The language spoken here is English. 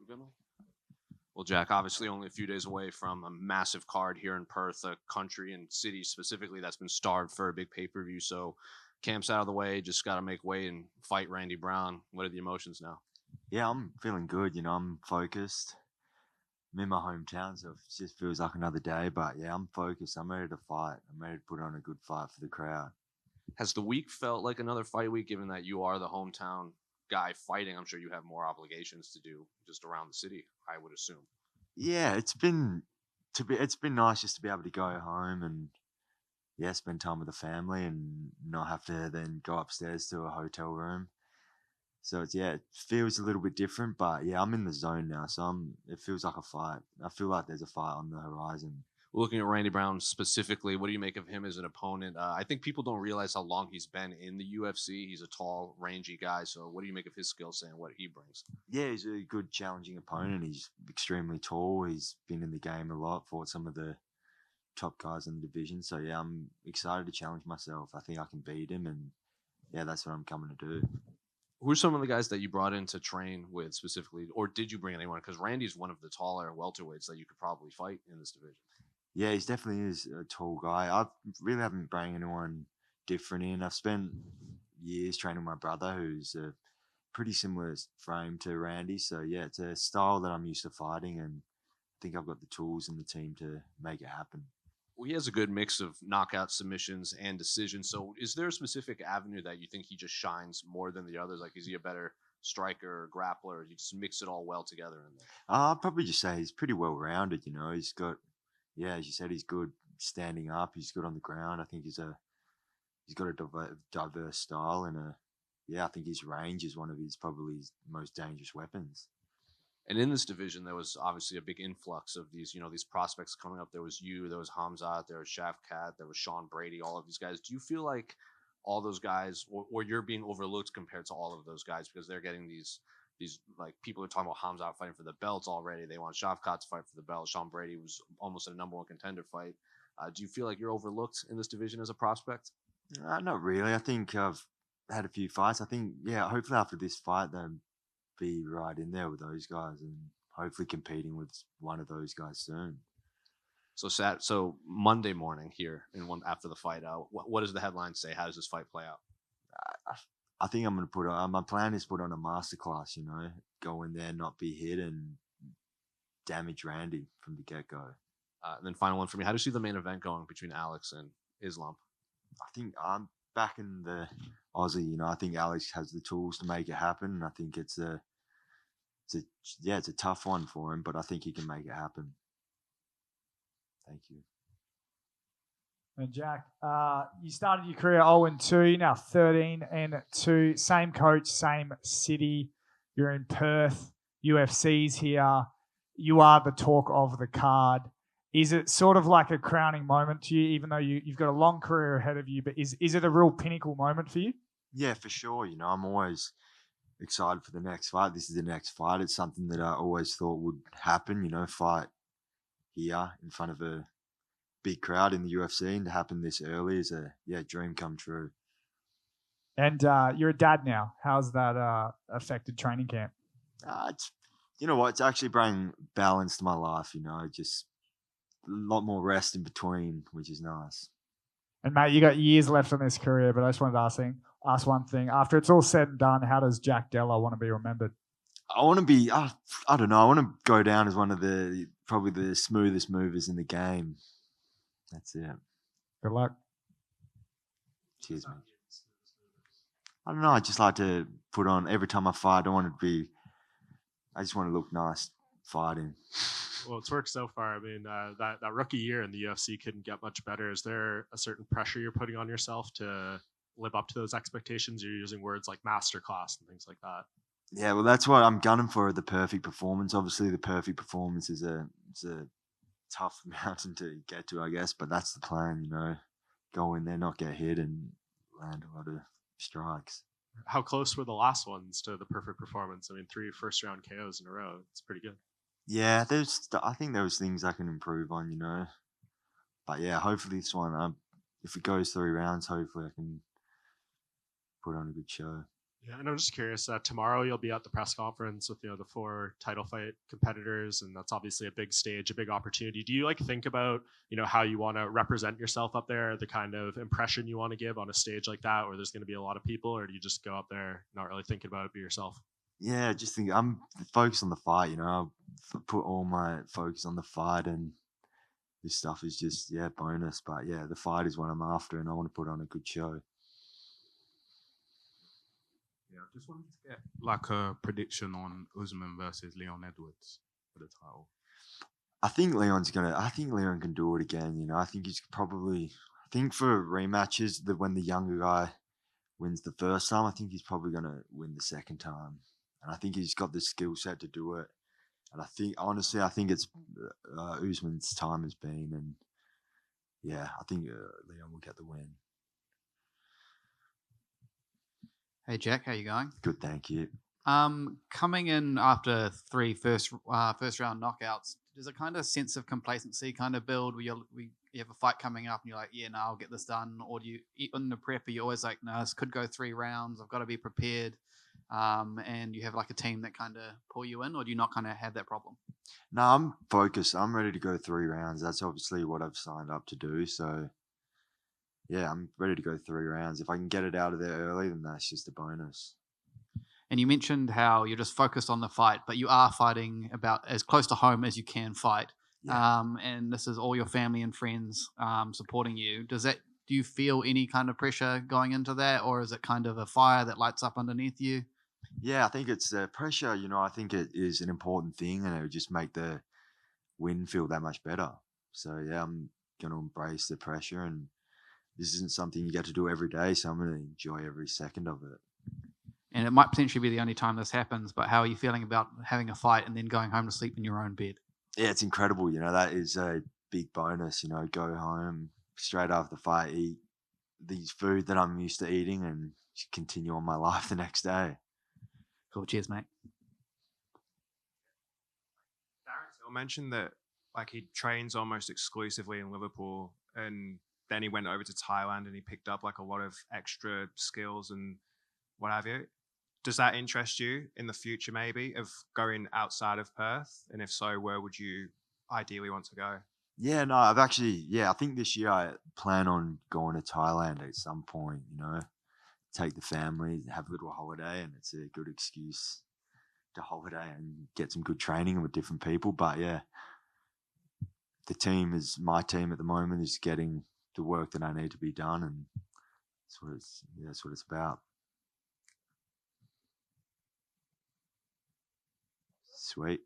Good one. Well, Jack, obviously only a few days away from a massive card here in Perth, a country and city specifically that's been starved for a big pay-per-view. So camp's out of the way, just got to make way and fight Randy Brown. What are the emotions now? Yeah, I'm feeling good. I'm focused. I'm in my hometown, so it just feels like another day. But yeah, I'm focused. I'm ready to fight. I'm ready to put on a good fight for the crowd. Has the week felt like another fight week, given that you are the hometown guy fighting? I'm sure you have more obligations to do just around the city, I would assume. Yeah, it's been nice just to be able to go home and yeah, spend time with the family and not have to then go upstairs to a hotel room. So it feels a little bit different, but yeah, I'm in the zone now, so it feels like a fight. I feel like there's a fight on the horizon. Looking at Randy Brown specifically, what do you make of him as an opponent? I think people don't realize how long he's been in the UFC. He's a tall, rangy guy. So, what do you make of his skill set and what he brings? Yeah, he's a good challenging opponent. He's extremely tall. He's been in the game a lot, fought some of the top guys in the division. So yeah, I'm excited to challenge myself. I think I can beat him, and yeah, that's what I'm coming to do. Who are some of the guys that you brought in to train with specifically, or did you bring anyone? Because Randy's one of the taller welterweights that you could probably fight in this division. Yeah, he's definitely is a tall guy. I really haven't brought anyone different in. I've spent years training my brother, who's a pretty similar frame to Randy. So yeah, it's a style that I'm used to fighting, and I think I've got the tools and the team to make it happen. Well, he has a good mix of knockout submissions and decisions. So, is there a specific avenue that you think he just shines more than the others? Like, is he a better striker or grappler? Or you just mix it all well together in there? I'd probably just say he's pretty well rounded. He's got, yeah, as you said, he's good standing up. He's good on the ground. I think he's got a diverse style and I think his range is one of his probably his most dangerous weapons. And in this division, there was obviously a big influx of these prospects coming up. There was you, there was Hamzat, there was Shavkat, there was Sean Brady, all of these guys. Do you feel like all those guys, or you're being overlooked compared to all of those guys because they're getting these like people are talking about Hamzat fighting for the belts already. They want Shavkat to fight for the belt. Sean Brady was almost a number one contender fight. Do you feel like you're overlooked in this division as a prospect? Not really. I think I've had a few fights. I think, yeah, hopefully after this fight, they'll be right in there with those guys and hopefully competing with one of those guys soon. So Monday morning here in one after the fight, what does the headline say? How does this fight play out? I think I'm going to put on, my plan is put on a masterclass, go in there, not be hit and damage Randy from the get-go. And then final one for me. How do you see the main event going between Alex and Islam? I think I'm back in the Aussie. I think Alex has the tools to make it happen. And I think it's a tough one for him, but I think he can make it happen. Thank you. And Jack, you started your career 0-2, you're now 13-2. Same coach, same city. You're in Perth. UFC's here. You are the talk of the card. Is it sort of like a crowning moment to you, even though you've got a long career ahead of you, but is it a real pinnacle moment for you? Yeah, for sure. I'm always excited for the next fight. This is the next fight. It's something that I always thought would happen, fight here in front of a big crowd in the UFC, and to happen this early is a dream come true. And you're a dad now. How's that affected training camp? It's it's actually bringing balance to my life. Just a lot more rest in between, which is nice. And mate, you got years left in this career, but I just wanted to ask one thing. After it's all said and done, how does Jack Della want to be remembered? I want to be, I don't know, I want to go down as one of probably the smoothest movers in the game. That's it. Good luck. Cheers, mate. I don't know, I just like to put on, every time I fight, I just want to look nice fighting. Well, it's worked so far. I mean, that rookie year in the UFC couldn't get much better. Is there a certain pressure you're putting on yourself to live up to those expectations? You're using words like masterclass and things like that. Yeah, well, that's what I'm gunning for, the perfect performance. Obviously, the perfect performance is a tough mountain to get to, I guess, but that's the plan, go in there, not get hit, and land a lot of strikes. How close were the last ones to the perfect performance? I mean, 3 first-round KOs in a row. It's pretty good. Yeah, I think there's things I can improve on, But yeah, hopefully this one, if it goes 3 rounds, hopefully I can put on a good show. Yeah, and I'm just curious. Tomorrow you'll be at the press conference with the 4 title fight competitors, and that's obviously a big stage, a big opportunity. Do you like think about how you want to represent yourself up there, the kind of impression you want to give on a stage like that, where there's going to be a lot of people, or do you just go up there not really thinking about it, be yourself? Yeah, just think I'm focused on the fight. I put all my focus on the fight, and this stuff is just bonus. But yeah, the fight is what I'm after, and I want to put on a good show. Yeah, I just wanted to get like a prediction on Usman versus Leon Edwards for the title. I think Leon can do it again. I think I think for rematches, when the younger guy wins the first time, I think he's probably gonna win the second time, and I think he's got the skill set to do it. And I think it's Usman's time has been, and yeah, I think Leon will get the win. Hey Jack, how you going? Good, thank you. Coming in after 3 first round knockouts, does a kind of sense of complacency kind of build where you have a fight coming up and you're like, yeah, no, I'll get this done? Or do you, in the prep, are you always like, no, this could go 3 rounds, I've got to be prepared? And you have like a team that kind of pull you in, or do you not kind of have that problem? No, I'm focused. I'm ready to go 3 rounds. That's obviously what I've signed up to do. So yeah, I'm ready to go 3 rounds. If I can get it out of there early, then that's just a bonus. And you mentioned how you're just focused on the fight, but you are fighting about as close to home as you can fight. Yeah. And this is all your family and friends supporting you. Do you feel any kind of pressure going into that, or is it kind of a fire that lights up underneath you? Yeah, I think it's pressure. I think it is an important thing, and it would just make the win feel that much better. So yeah, I'm going to embrace the pressure, and this isn't something you get to do every day, so I'm going to enjoy every second of it. And it might potentially be the only time this happens, but how are you feeling about having a fight and then going home to sleep in your own bed? Yeah, it's incredible. That is a big bonus. Go home straight after the fight, eat these food that I'm used to eating, and continue on my life the next day. Cool. Cheers, mate. Darren Till mentioned that like he trains almost exclusively in Liverpool, and then he went over to Thailand and he picked up like a lot of extra skills and what have you. Does that interest you in the future, maybe, of going outside of Perth? And if so, where would you ideally want to go? Yeah, no, I think this year I plan on going to Thailand at some point, take the family, have a little holiday, and it's a good excuse to holiday and get some good training with different people. But yeah, my team at the moment is getting the work that I need to be done, and that's what it's about. Sweet.